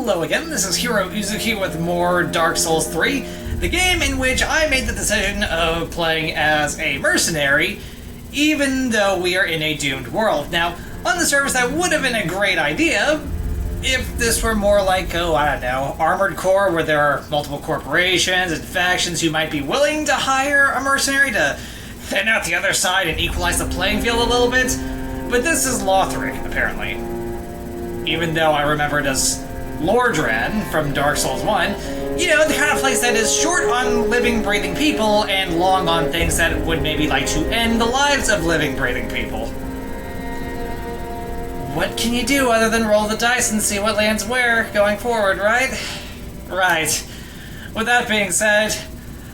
Hello again, this is Heero Uzuki with more Dark Souls 3, the game in which I made the decision of playing as a mercenary, even though we are in a doomed world. Now, on the surface, that would have been a great idea if this were more like, I don't know, Armored Core, where there are multiple corporations and factions who might be willing to hire a mercenary to thin out the other side and equalize the playing field a little bit. But this is Lothric, apparently. Even though I remember it as Lordran from Dark Souls 1, you know, the kind of place that is short on living, breathing people and long on things that would maybe like to end the lives of living, breathing people. What can you do other than roll the dice and see what lands where going forward, right? Right. With that being said,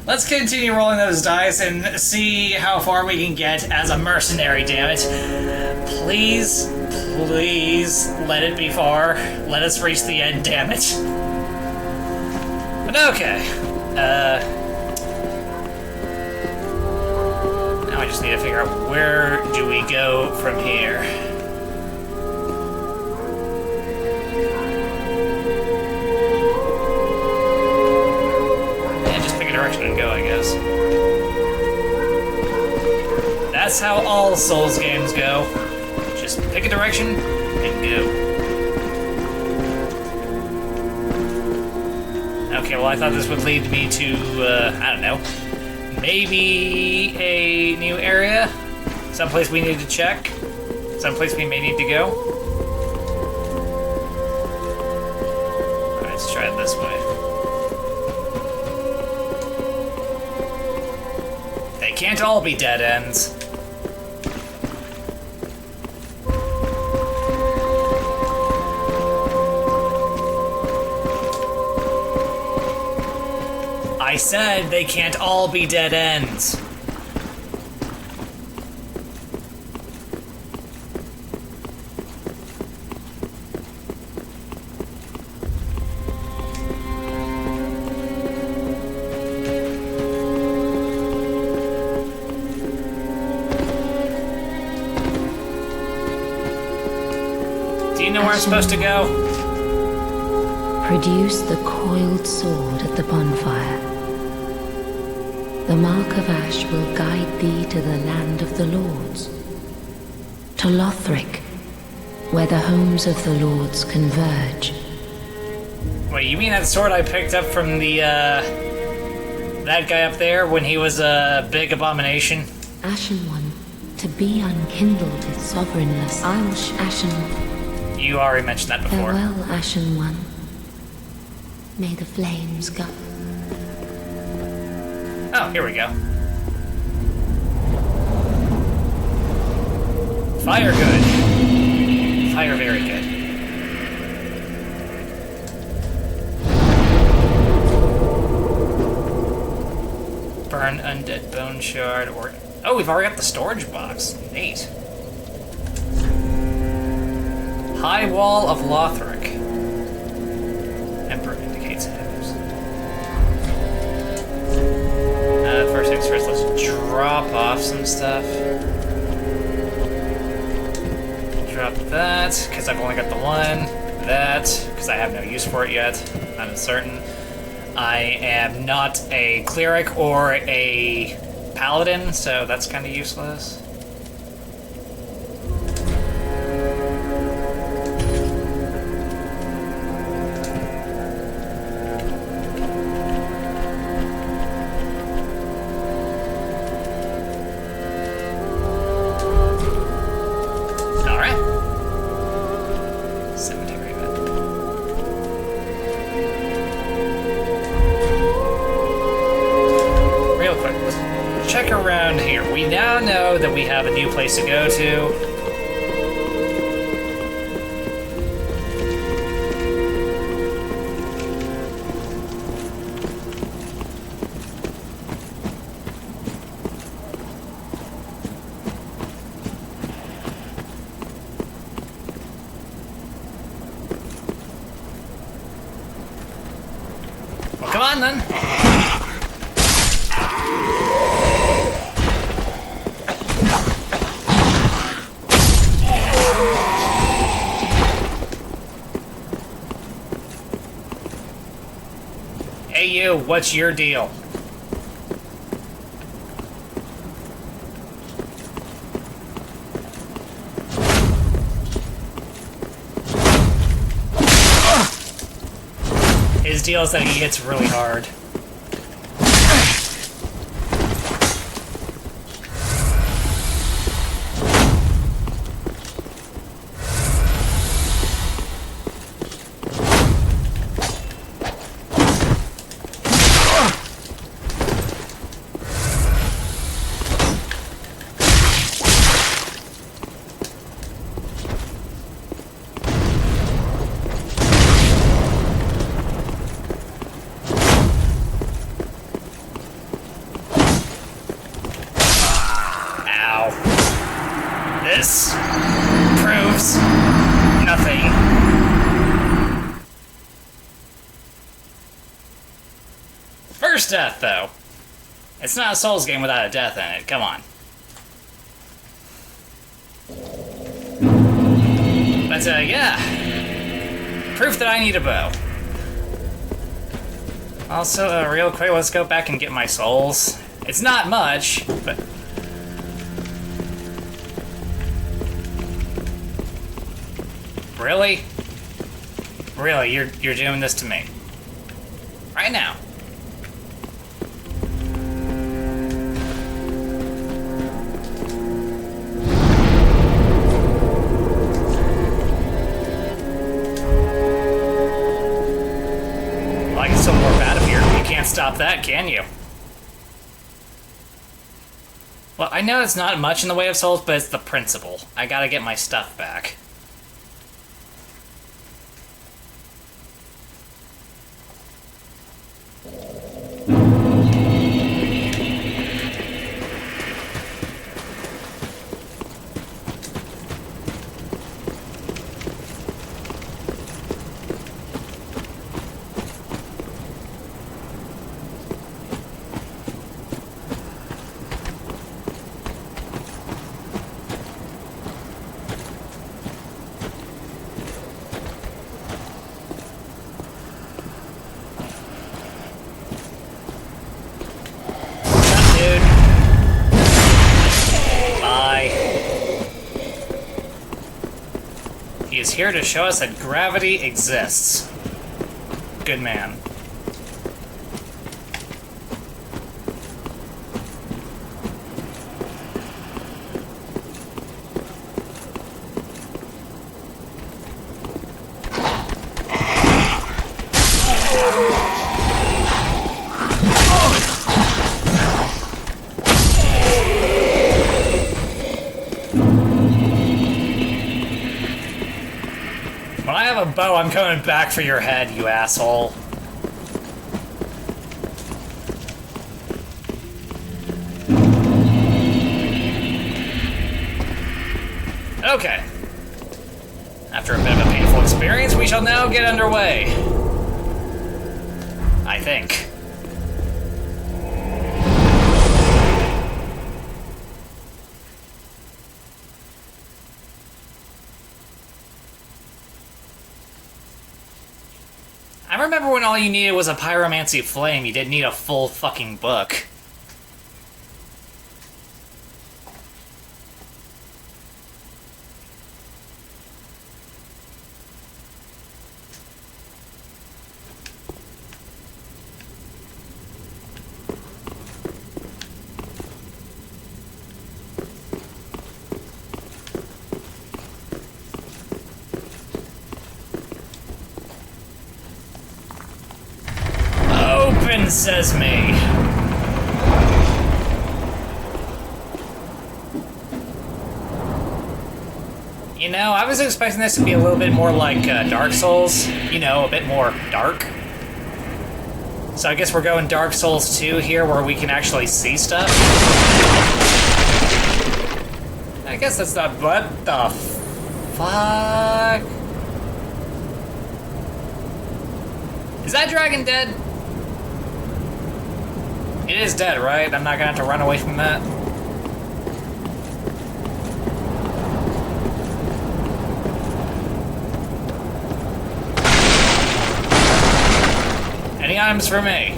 let's continue rolling those dice and see how far we can get as a mercenary, damn it. Please, please, let it be far. Let us reach the end, damn it. But okay. Now I just need to figure out where do we go from here. Direction and go, I guess. That's how all Souls games go. Just pick a direction and go. Okay, well I thought this would lead me to, I don't know, maybe a new area? Someplace we need to check? Someplace we may need to go? Alright, let's try it this way. Can't all be dead ends. I said they can't all be dead ends. Where I'm supposed to go? Produce the coiled sword at the bonfire. The mark of ash will guide thee to the land of the lords, to Lothric, where the homes of the lords converge. Wait, you mean that sword I picked up from the, that guy up there when he was a big abomination? Ashen One, to be unkindled is sovereignless. Ashen. You already mentioned that before. Farewell, Ashen One. May the flames go. Oh, here we go. Fire good. Fire very good. Burn undead bone shard or... Oh, we've already got the storage box. Neat. High Wall of Lothric. Emperor indicates headers. First things first, let's drop off some stuff. Drop that, because I've only got the one. That, because I have no use for it yet. I'm uncertain. I am not a cleric or a paladin, so that's kind of useless. That we have a new place to go to. Well, come on then. Hey you, what's your deal? His deal is that he hits really hard. This proves nothing. First death, though. It's not a Souls game without a death in it. Come on. But, yeah. Proof that I need a bow. Also, real quick, let's go back and get my souls. It's not much, but... Really? Really, you're doing this to me. Right now. Well, I can still warp out of here. You can't stop that, can you? Well, I know it's not much in the way of souls, but it's the principle. I gotta get my stuff back. He is here to show us that gravity exists. Good man. When I have a bow, I'm coming back for your head, you asshole. Okay. After a bit of a painful experience, we shall now get underway. I think. I remember when all you needed was a pyromancy flame, you didn't need a full fucking book. Open sesame. You know, I was expecting this to be a little bit more like Dark Souls. You know, a bit more dark. So I guess we're going Dark Souls 2 here, where we can actually see stuff. I guess that's not... What the fuck? Is that dragon dead? It is dead, right? I'm not gonna have to run away from that. Any times for me.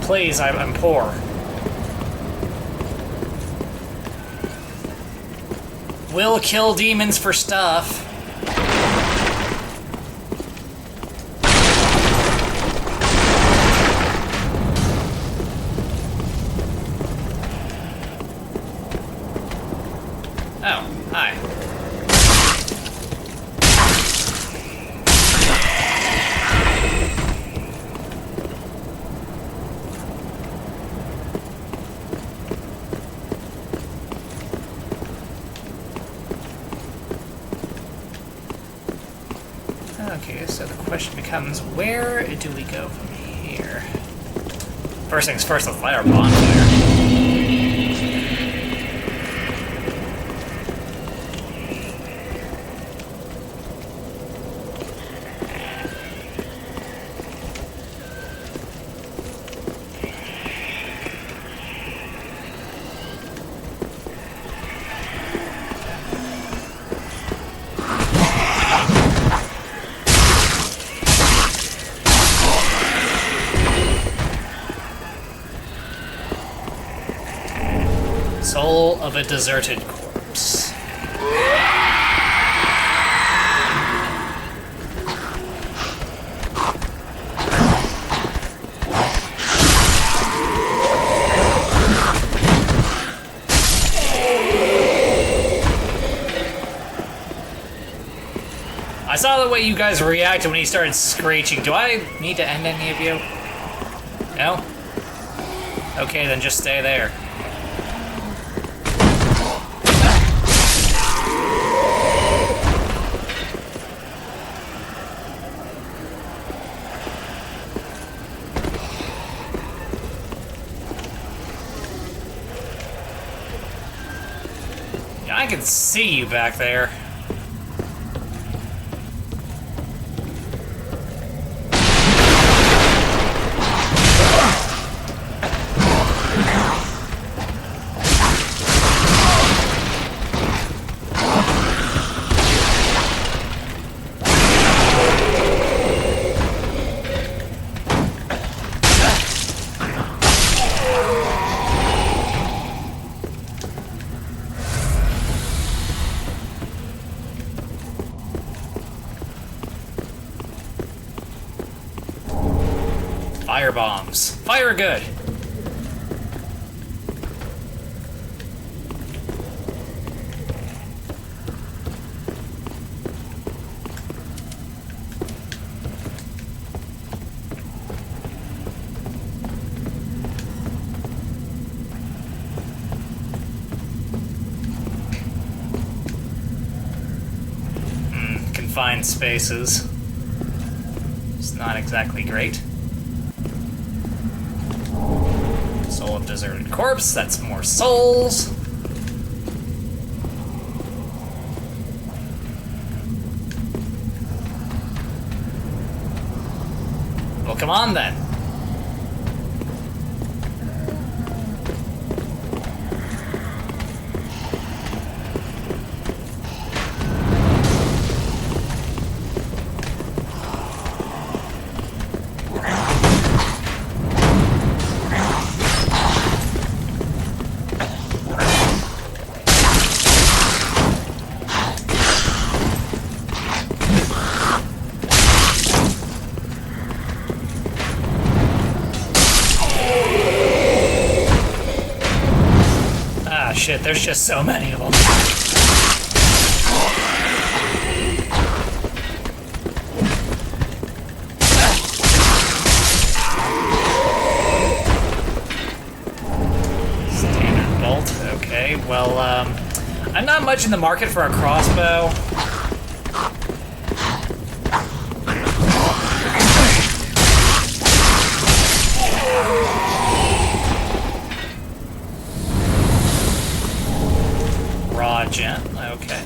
Please, I'm poor. Will kill demons for stuff. Oh, hi. Okay, so the question becomes, where do we go from here? First things first, let's light our bonfire. Soul of a deserted corpse. I saw the way you guys reacted when he started screeching. Do I need to end any of you? No? Okay, then just stay there. I can see you back there. Fire bombs. Fire good. Confined spaces. It's not exactly great. Soul of deserted corpse, that's more souls. Well, come on then. Shit, there's just so many of them. Standard bolt, okay. Well, I'm not much in the market for a crossbow. Gent, okay.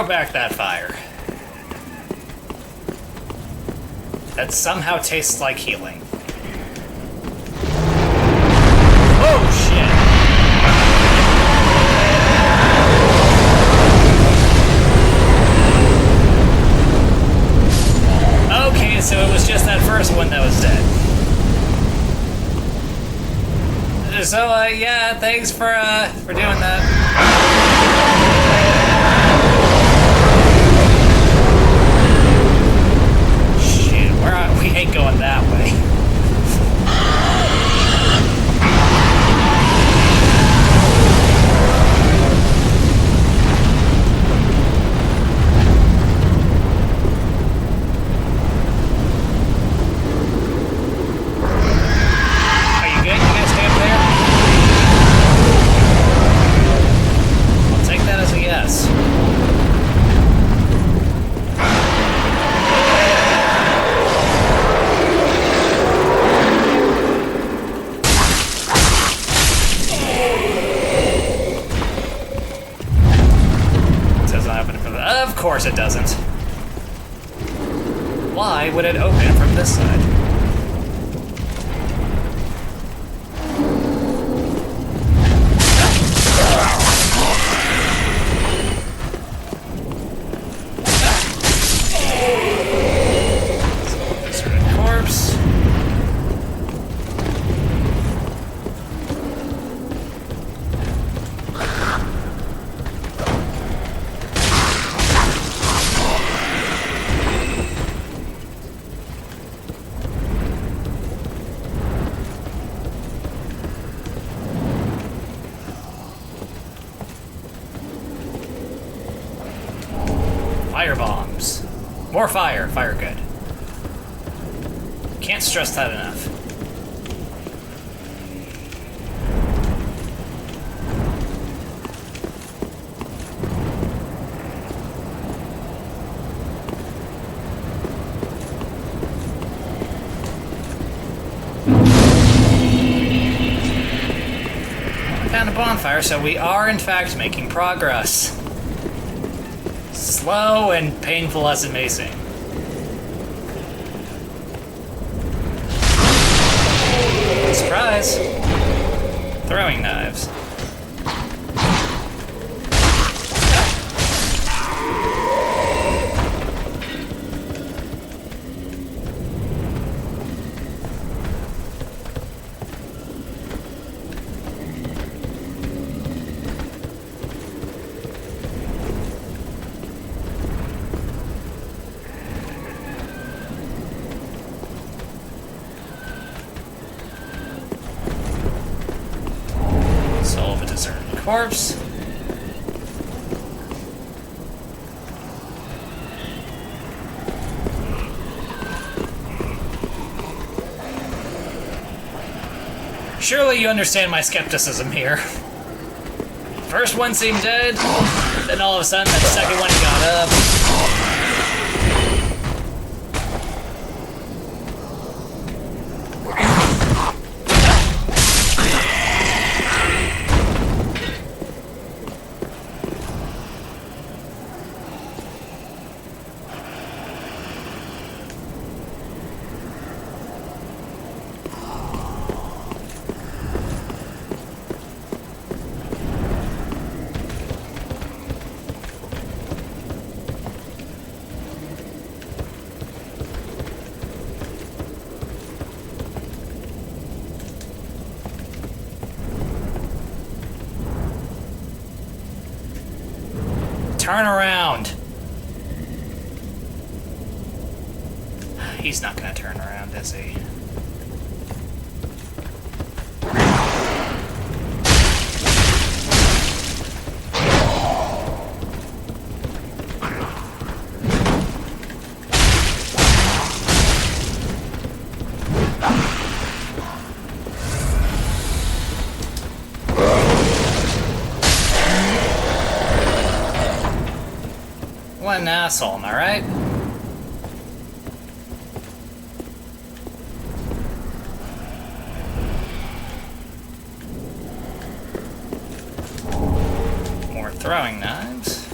back that fire. That somehow tastes like healing. Oh, shit. Okay, so it was just that first one that was dead. So, yeah, thanks for doing that. Shit, we ain't going that way. Of course it doesn't. Why would it open from this side? Deserted corpse. Fire bombs. More fire. Fire good. Can't stress that enough. I found a bonfire, so we are in fact making progress. Slow and painful as it may seem. Surprise! Throwing knives. Corpse. Surely you understand my skepticism here. First one seemed dead, then all of a sudden that second one got up. Turn around! He's not gonna turn around, is he? What an asshole, am I right? More throwing knives.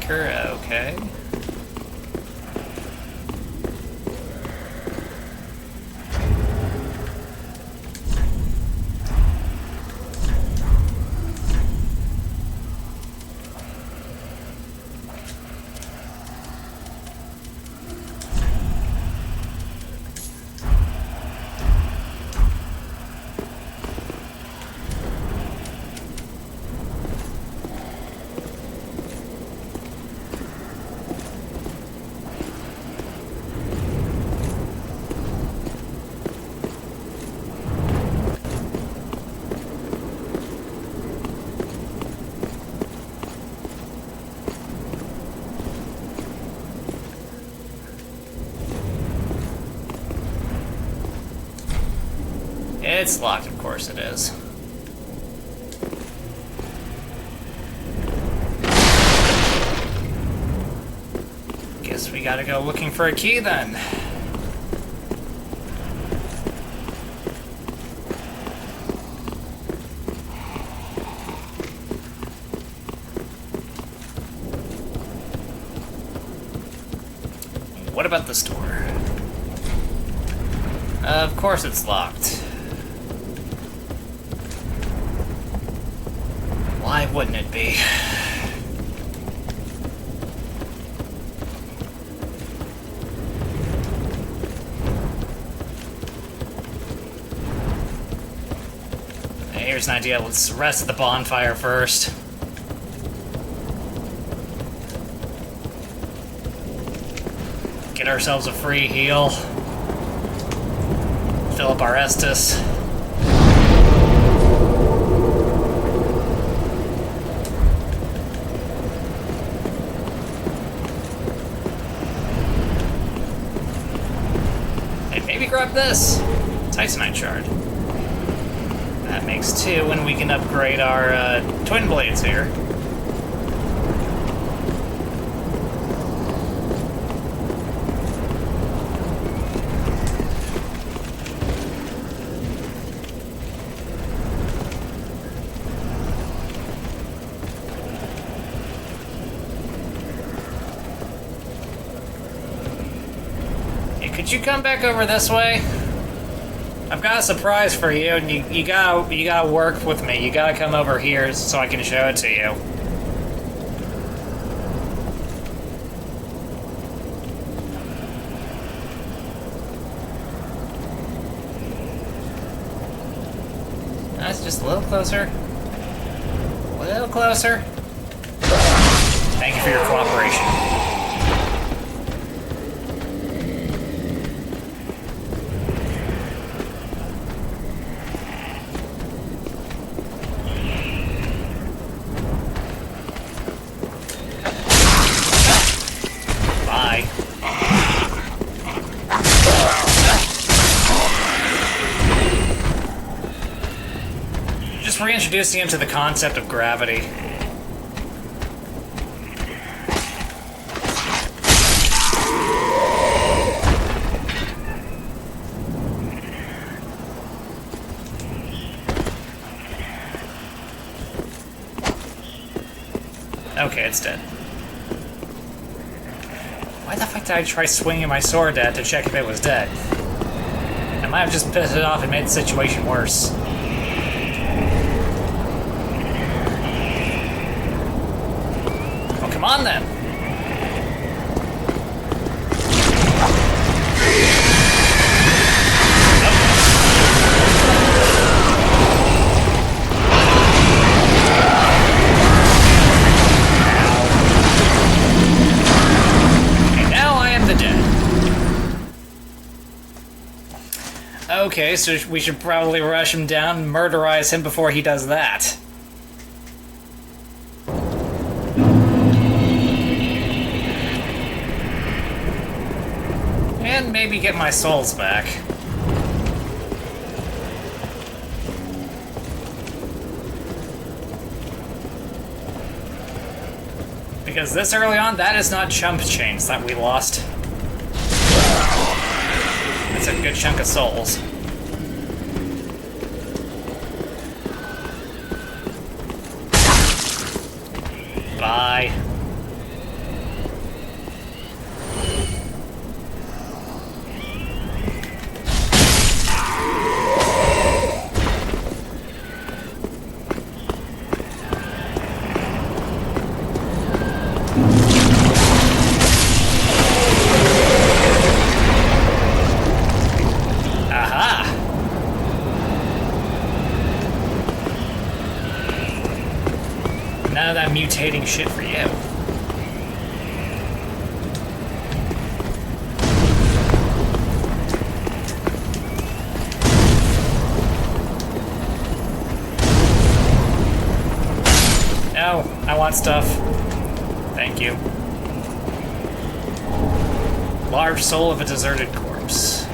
enter, okay. It's locked, of course it is. Guess we gotta go looking for a key then. What about this door? Of course it's locked. Why wouldn't it be? Here's an idea. Let's rest at the bonfire first. Get ourselves a free heal. Fill up our Estus. Maybe grab this Titanite shard. That makes 2, and we can upgrade our twin blades here. Could you come back over this way? I've got a surprise for you, and you gotta work with me. You gotta come over here so I can show it to you. That's just a little closer. A little closer. Thank you for your cooperation. Reintroducing him to the concept of gravity. Okay, it's dead. Why the fuck did I try swinging my sword at to check if it was dead? I might have just pissed it off and made the situation worse. Come on, then. Okay, now I am the dead. Okay, so we should probably rush him down and murderize him before he does that. And maybe get my souls back. Because this early on, that is not chump chains that we lost. That's a good chunk of souls. Bye. mutating shit for you. No, I want stuff. Thank you. Large soul of a deserted corpse.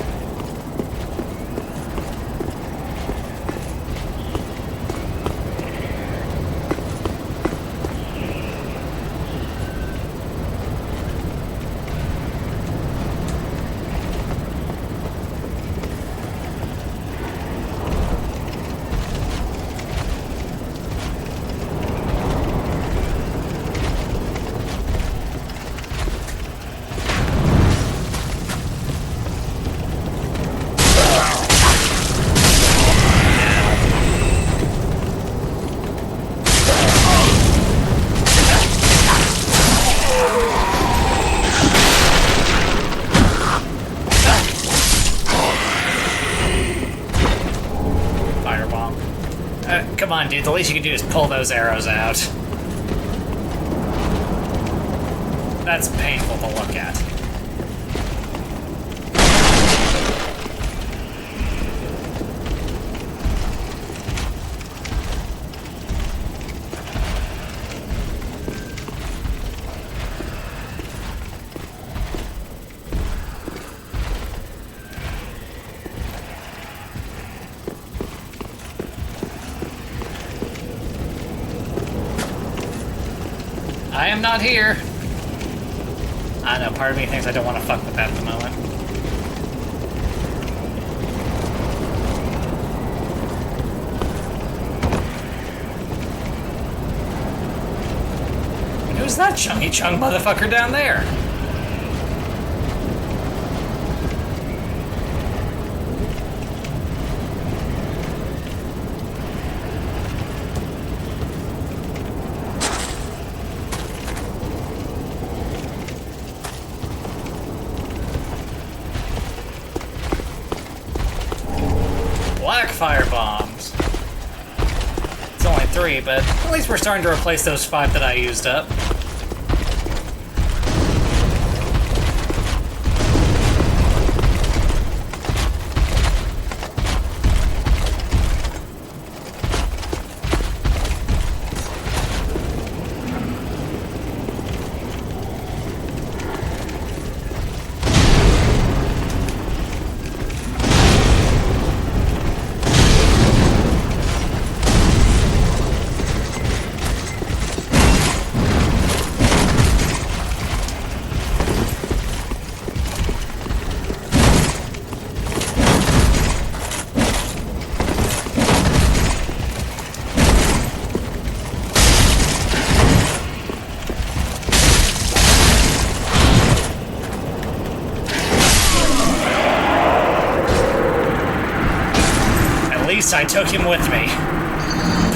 Come on, dude. The least you can do is pull those arrows out. That's painful to look at. I am not here. I know, part of me thinks I don't want to fuck with that at the moment. And who's that chungy chung motherfucker down there? Black fire bombs. It's only 3, but at least we're starting to replace those 5 that I used up. I took him with me.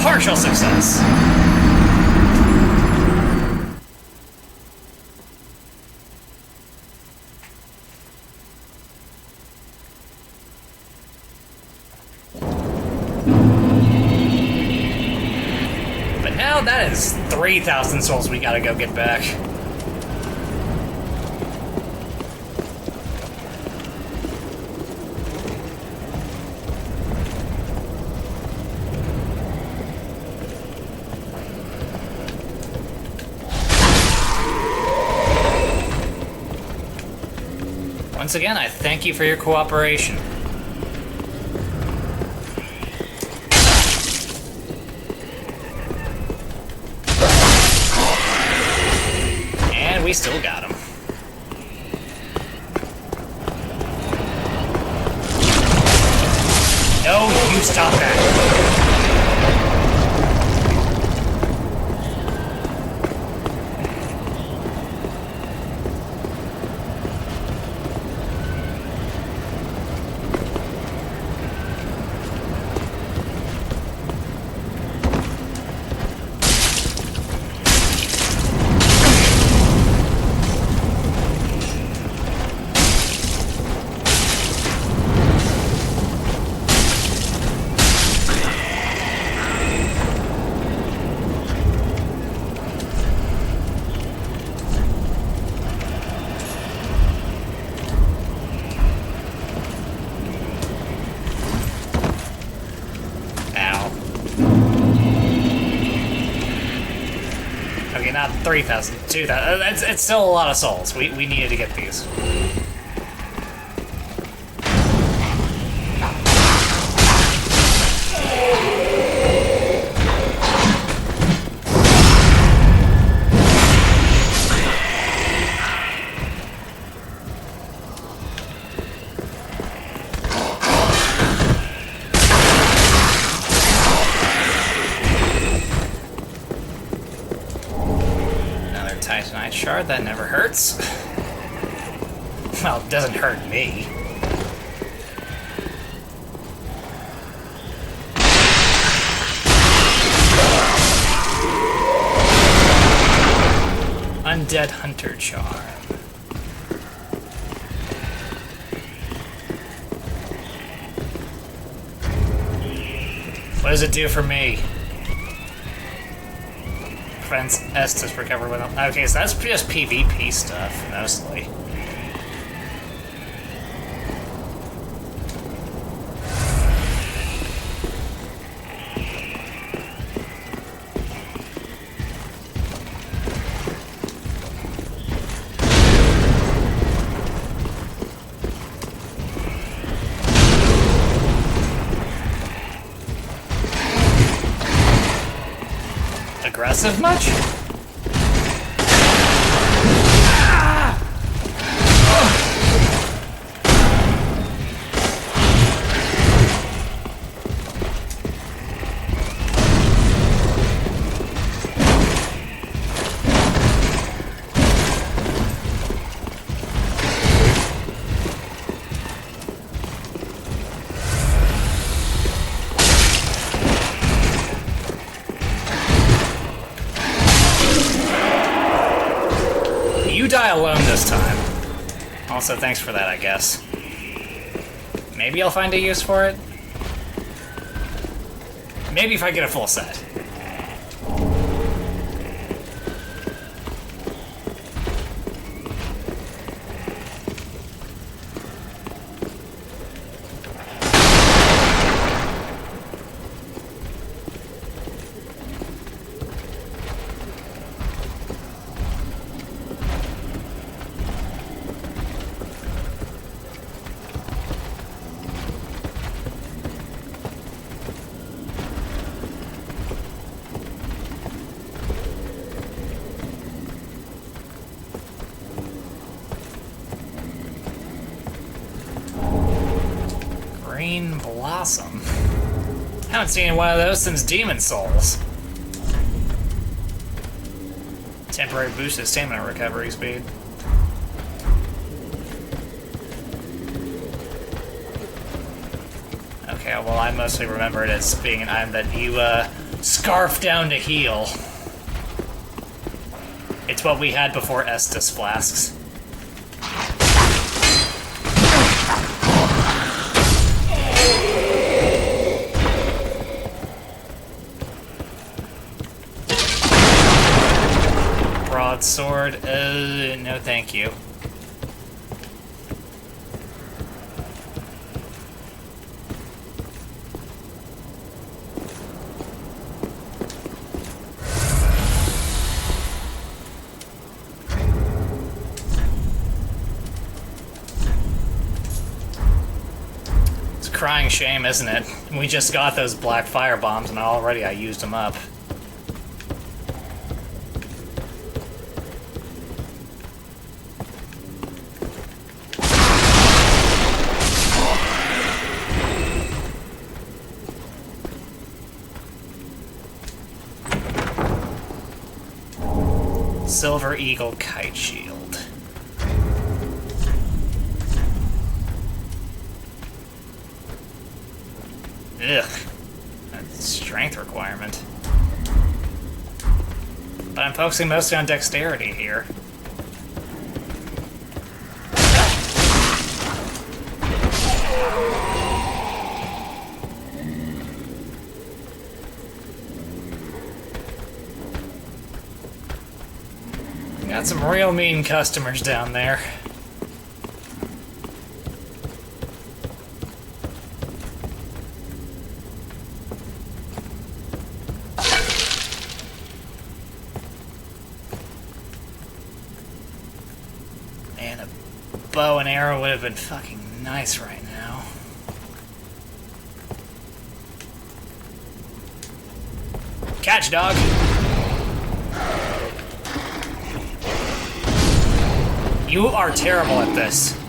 Partial success. But now that is 3,000 souls we gotta go get back. Once again, I thank you for your cooperation. And we still got him. No, you stop that. not 3,000, 2,000. It's still a lot of souls. We needed to get these. Titanite shard, that never hurts. Well, it doesn't hurt me. Undead Hunter Charm. What does it do for me? Prevents Estus recover with them. Okay, so that's just PvP stuff, mostly. Aggressive much? You die alone this time. Also, thanks for that, I guess. Maybe I'll find a use for it? Maybe if I get a full set. Green Blossom. Haven't seen one of those since Demon Souls. Temporary boosted stamina recovery speed. Okay, well, I mostly remember it as being an item that you scarf down to heal. It's what we had before Estus flasks. Broadsword, no thank you. It's a crying shame, isn't it? We just got those black fire bombs and already I used them up. Silver Eagle Kite Shield. Ugh. That's a strength requirement. But I'm focusing mostly on dexterity here. Got some real mean customers down there. bow and arrow would have been fucking nice right now. Catch, dog! You are terrible at this.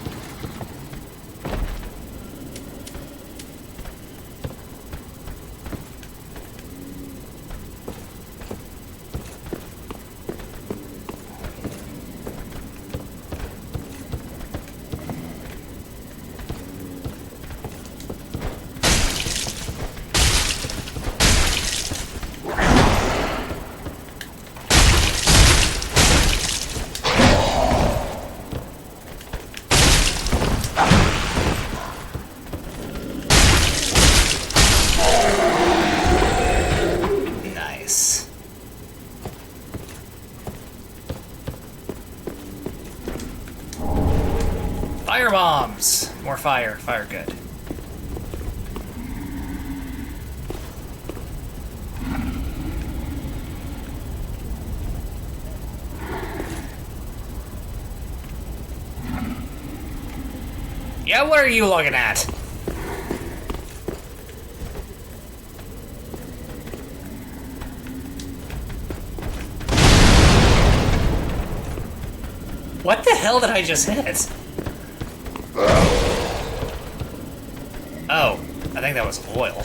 Fire bombs! More fire. Fire good. Yeah, what are you looking at? What the hell did I just hit? Oh, I think that was oil.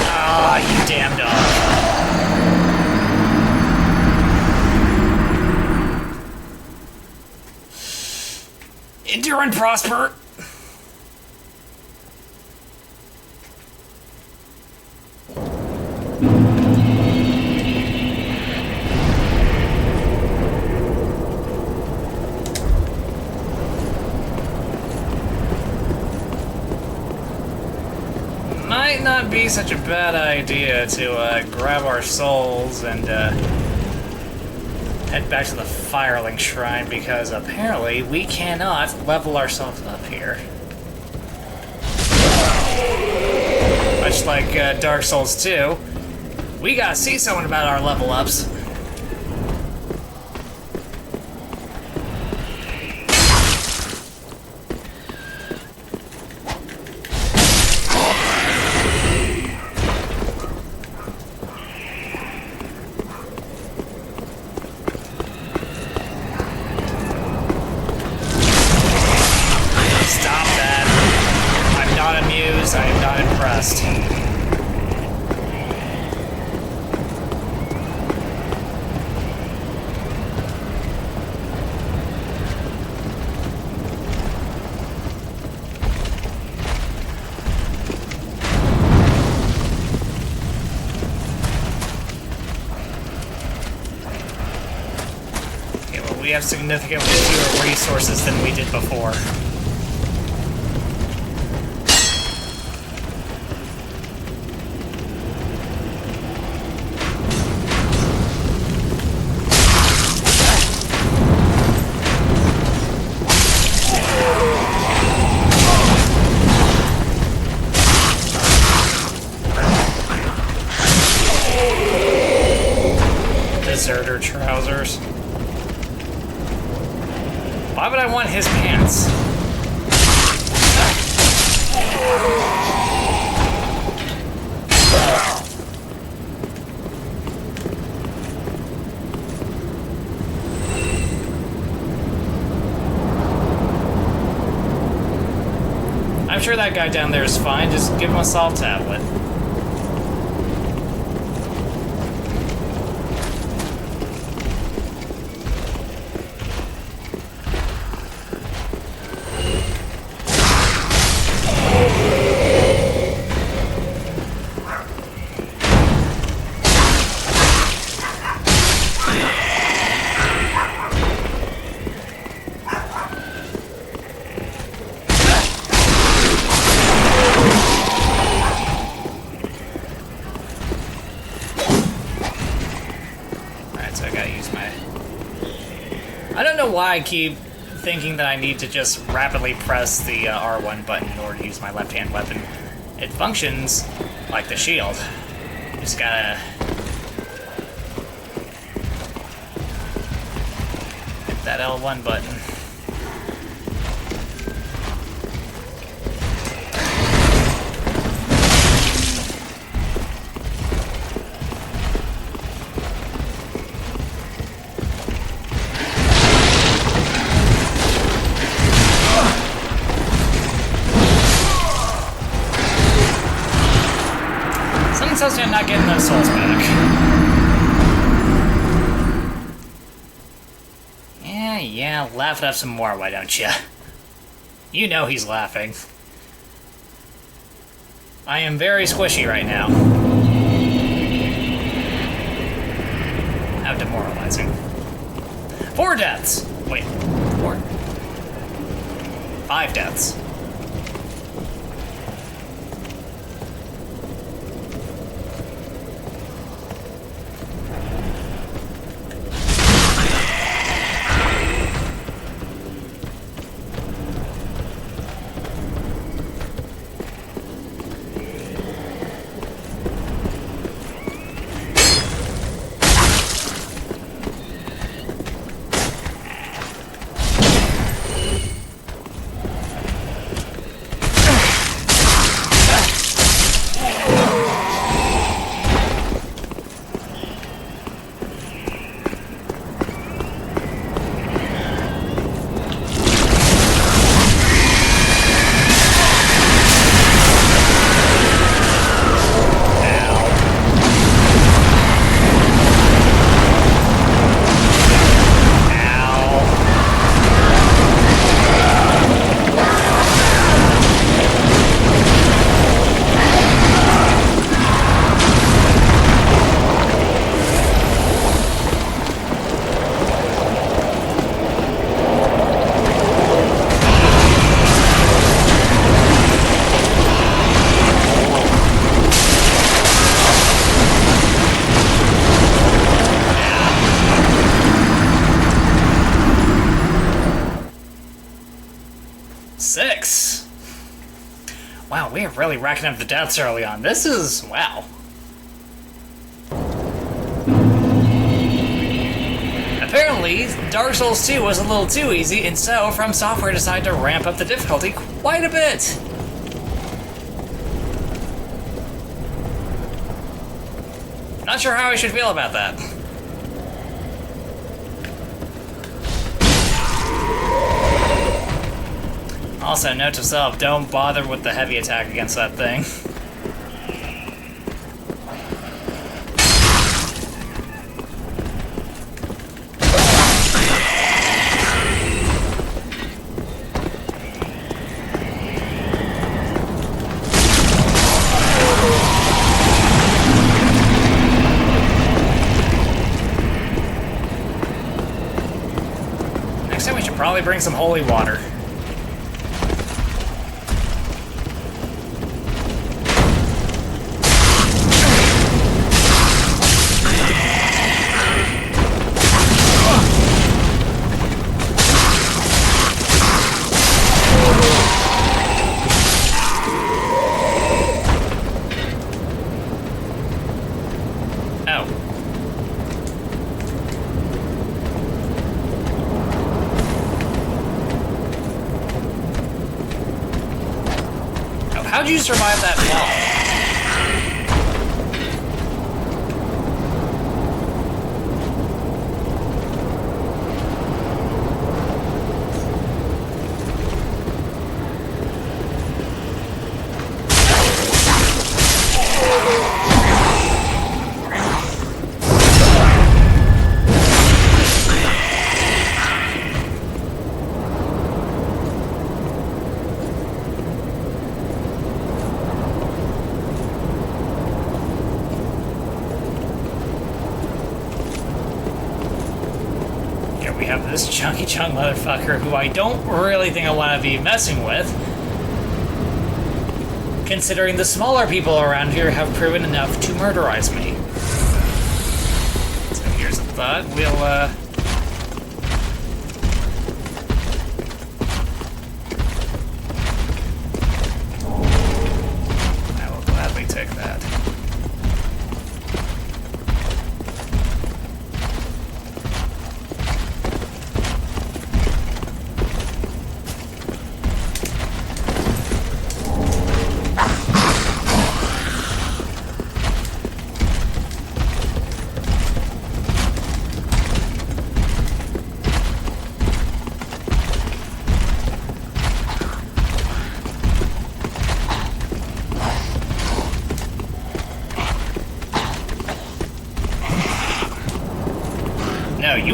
Ah, you damn dog. Endure and prosper. Might not be such a bad idea to grab our souls and head back to the Firelink Shrine, because apparently we cannot level ourselves up here. Much like Dark Souls 2, we gotta see someone about our level ups. I am not impressed. Okay, well, we have significantly fewer resources than we did before. Deserter trousers. Why would I want his pants? I'm sure that guy down there is fine. Just give him a salt tablet. I don't know why I keep thinking that I need to just rapidly press the R1 button in order to use my left-hand weapon. It functions like the shield. Just gotta... hit that L1 button. Tells me I'm not getting those souls back. Yeah, laugh it up some more, why don't you? You know he's laughing. I am very squishy right now. How demoralizing. 4 deaths! Wait, 4? 5 deaths. Wow, we are really racking up the deaths early on. This is... wow. Apparently, Dark Souls 2 was a little too easy, and so FromSoftware decided to ramp up the difficulty quite a bit. Not sure how I should feel about that. Also, note to self, don't bother with the heavy attack against that thing. Next time we should probably bring some holy water. How'd you survive that fall? We have this chunky chunk motherfucker who I don't really think I want to be messing with, considering the smaller people around here have proven enough to murderize me. So here's a thought. We'll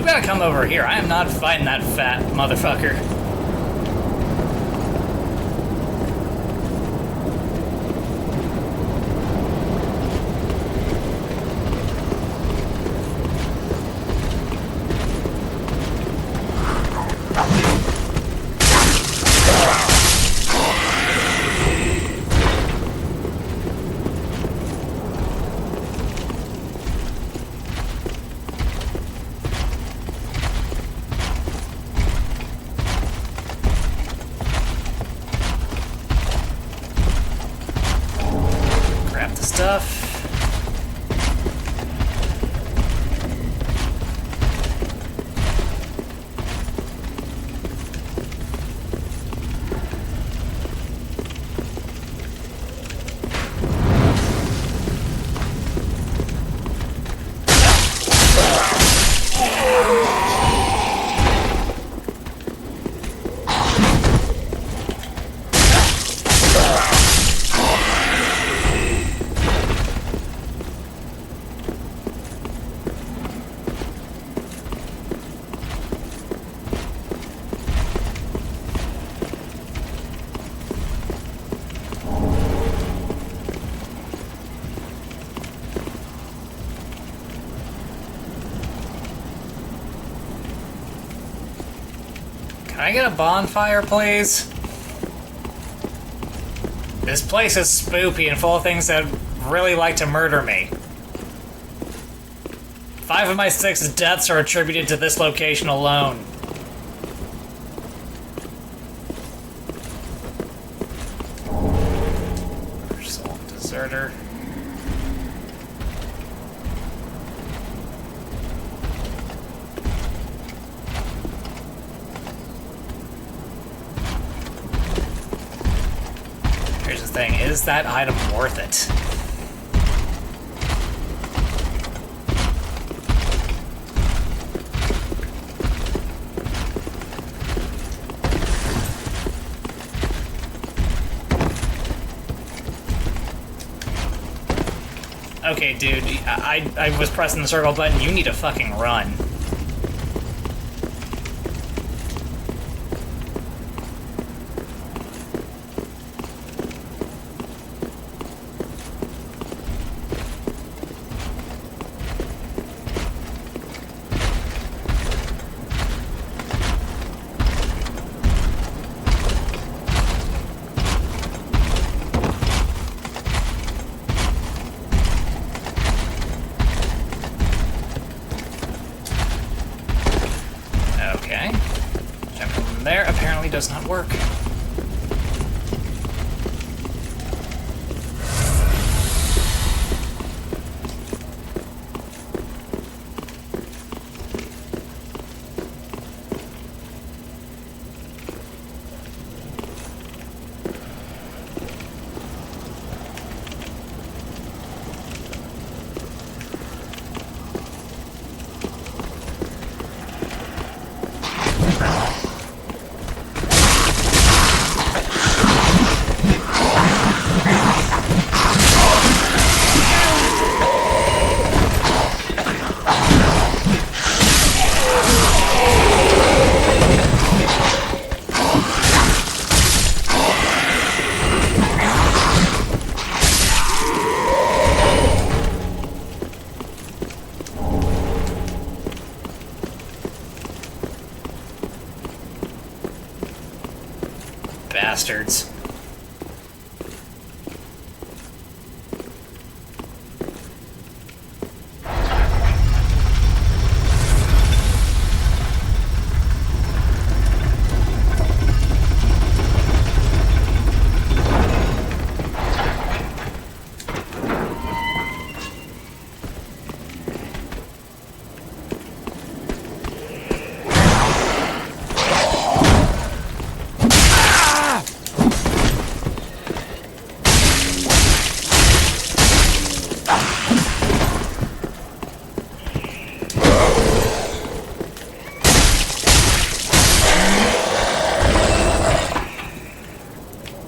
You gotta come over here. I am not fighting that fat motherfucker. Stuff. Can I get a bonfire, please? This place is spoopy and full of things that really like to murder me. 5 of my 6 deaths are attributed to this location alone. Soul deserter. Thing. Is that item worth it? Okay, dude, I was pressing the circle button. You need to fucking run. There apparently does not work. Bastards.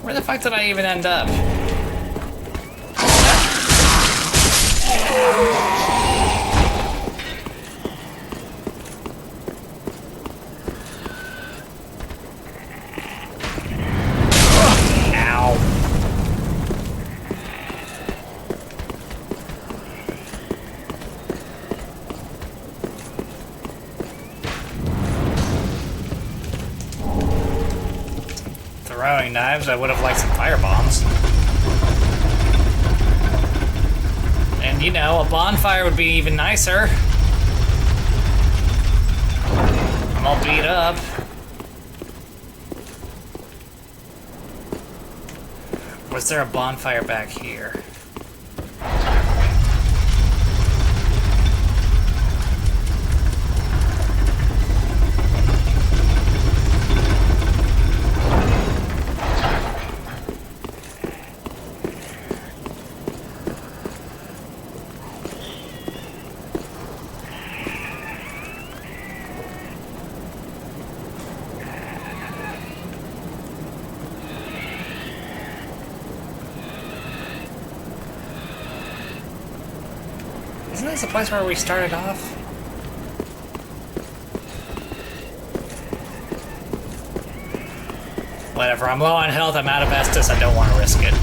Where the fuck did I even end up? throwing knives. I would have liked some fire bombs. And, you know, a bonfire would be even nicer. I'm all beat up. Was there a bonfire back here? Isn't this the place where we started off? Whatever, I'm low on health, I'm out of Estus, I don't want to risk it.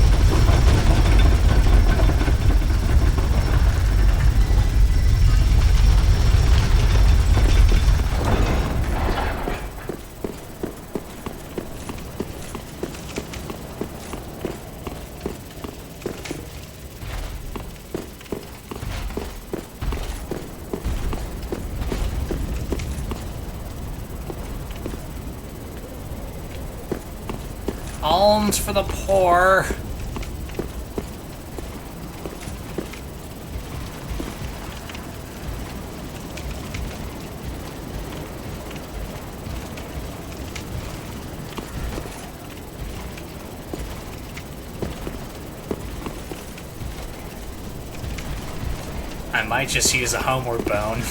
Alms for the poor. I might just use a homeward bone.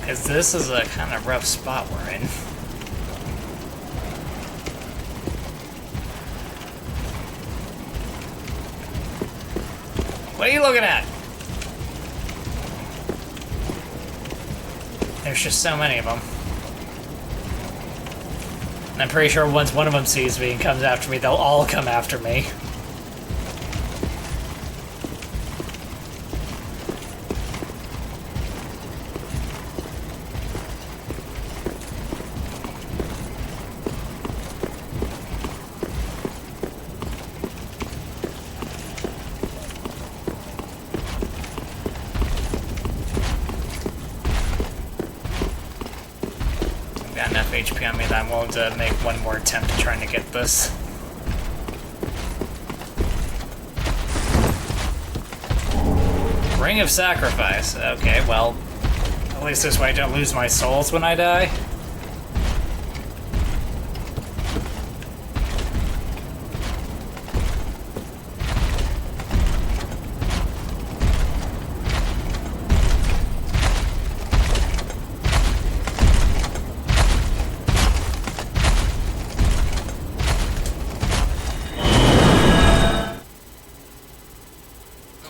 Because this is a kind of rough spot we're in. What are you looking at? There's just so many of them. And I'm pretty sure once one of them sees me and comes after me, they'll all come after me. Got enough HP on me that I'm willing to make one more attempt at trying to get this. Ring of Sacrifice. Okay, well, at least this way I don't lose my souls when I die.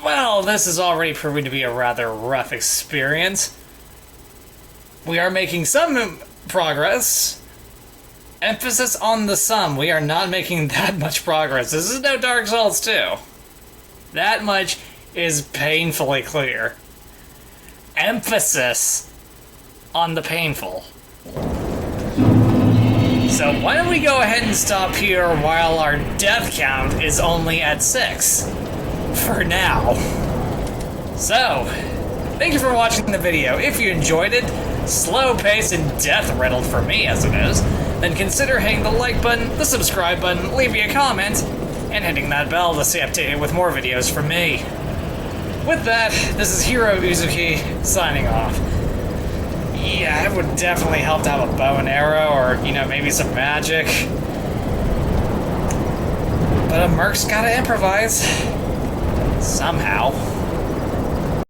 Well, this is already proving to be a rather rough experience. We are making some progress. Emphasis on the some. We are not making that much progress. This is no Dark Souls 2. That much is painfully clear. Emphasis on the painful. So why don't we go ahead and stop here while our death count is only at 6. For now. So, thank you for watching the video. If you enjoyed it, slow paced and death riddled for me as it is, then consider hitting the like button, the subscribe button, leave me a comment, and hitting that bell to stay updated with more videos from me. With that, this is Heero Uzuki signing off. Yeah, it would definitely help to have a bow and arrow, or, you know, maybe some magic. But a merc's gotta improvise. Somehow.